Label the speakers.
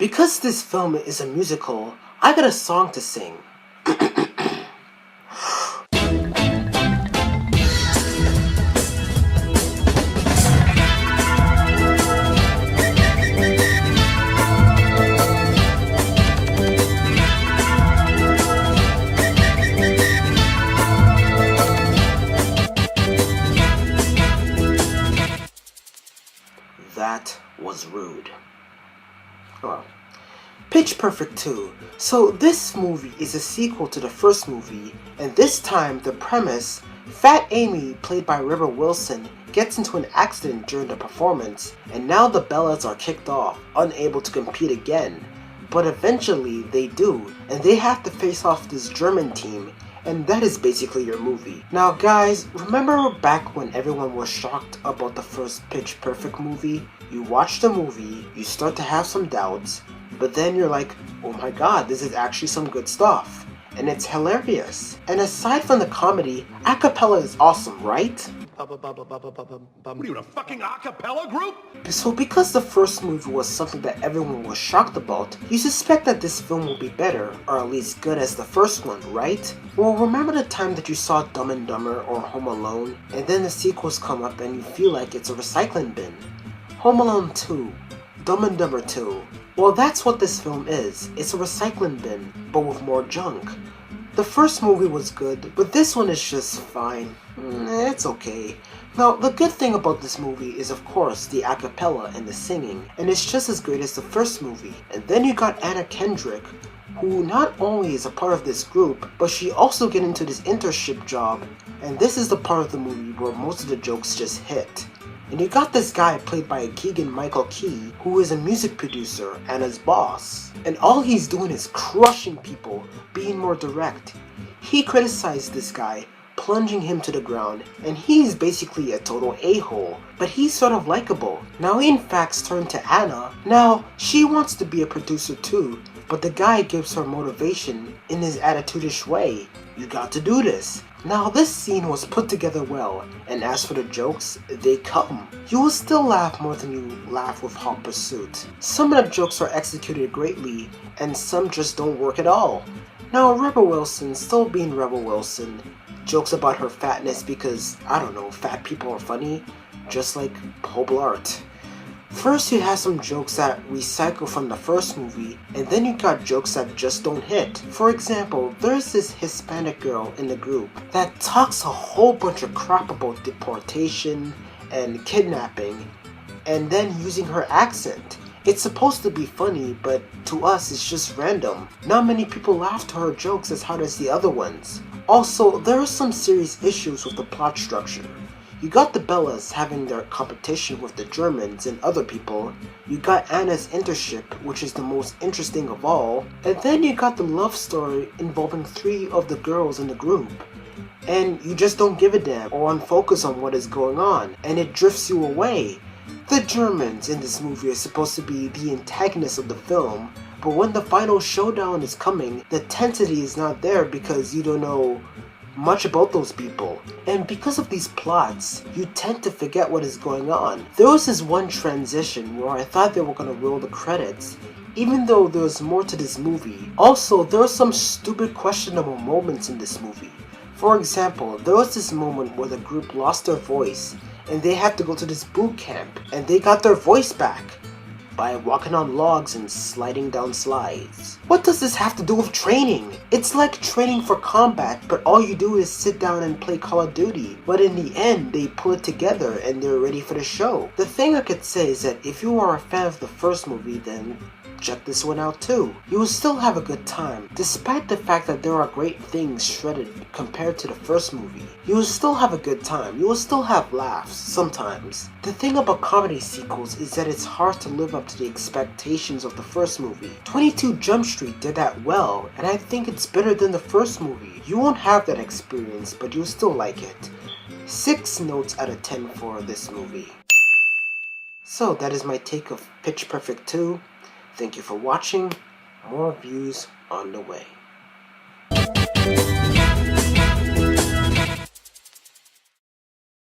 Speaker 1: Because this film is a musical, I got a song to sing. That was rude. Oh. Pitch Perfect 2. So this movie is a sequel to the first movie, and this time the premise, Fat Amy, played by Rebel Wilson, gets into an accident during the performance, and now the Bellas are kicked off, unable to compete again. But eventually they do, and they have to face off this German team, and that is basically your movie. Now guys, remember back when everyone was shocked about the first Pitch Perfect movie? You watch the movie, you start to have some doubts, but then you're like, oh my god, this is actually some good stuff. And it's hilarious. And aside from the comedy, a cappella is awesome, right?
Speaker 2: What are you, in a fucking a cappella group?
Speaker 1: So because the first movie was something that everyone was shocked about, you suspect that this film will be better, or at least good as the first one, right? Well, remember the time that you saw Dumb and Dumber or Home Alone, and then the sequels come up and you feel like it's a recycling bin? Home Alone 2, Dumb and Dumber 2. Well, that's what this film is. It's a recycling bin, but with more junk. The first movie was good, but this one is just fine. It's okay. Now, the good thing about this movie is of course the a cappella and the singing, and it's just as great as the first movie. And then you got Anna Kendrick, who not only is a part of this group, but she also get into this internship job, and this is the part of the movie where most of the jokes just hit. And you got this guy played by Keegan-Michael Key, who is a music producer, Anna's boss. And all he's doing is crushing people, being more direct. He criticized this guy, plunging him to the ground, and he's basically a total a-hole, but he's sort of likable. Now he in fact turned to Anna. Now, she wants to be a producer too, but the guy gives her motivation in his attitude-ish way. You got to do this. Now this scene was put together well, and as for the jokes, they come. You will still laugh more than you laugh with Hot Pursuit. Some of the jokes are executed greatly, and some just don't work at all. Now Rebel Wilson, still being Rebel Wilson, jokes about her fatness because, I don't know, fat people are funny, just like Paul Blart. First you have some jokes that recycle from the first movie, and then you got jokes that just don't hit. For example, there's this Hispanic girl in the group that talks a whole bunch of crap about deportation and kidnapping, and then using her accent. It's supposed to be funny, but to us it's just random. Not many people laugh to her jokes as hard as the other ones. Also, there are some serious issues with the plot structure. You got the Bellas having their competition with the Germans and other people, you got Anna's internship, which is the most interesting of all, and then you got the love story involving 3 of the girls in the group. And you just don't give a damn or unfocus on what is going on, and it drifts you away. The Germans in this movie are supposed to be the antagonists of the film, but when the final showdown is coming, the intensity is not there because you don't know much about those people, and because of these plots, you tend to forget what is going on. There was this one transition where I thought they were gonna roll the credits, even though there's more to this movie. Also, there are some stupid questionable moments in this movie. For example, there was this moment where the group lost their voice, and they had to go to this boot camp, and they got their voice back by walking on logs and sliding down slides. What does this have to do with training? It's like training for combat, but all you do is sit down and play Call of Duty. But in the end, they pull it together and they're ready for the show. The thing I could say is that if you are a fan of the first movie, then check this one out too. You will still have a good time, despite the fact that there are great things shredded compared to the first movie. You will still have a good time, you will still have laughs, sometimes. The thing about comedy sequels is that it's hard to live up to the expectations of the first movie. 22 Jump Street did that well, and I think it's better than the first movie. You won't have that experience, but you'll still like it. 6 notes out of 10 for this movie. So that is my take of Pitch Perfect 2. Thank you for watching. More views on the way.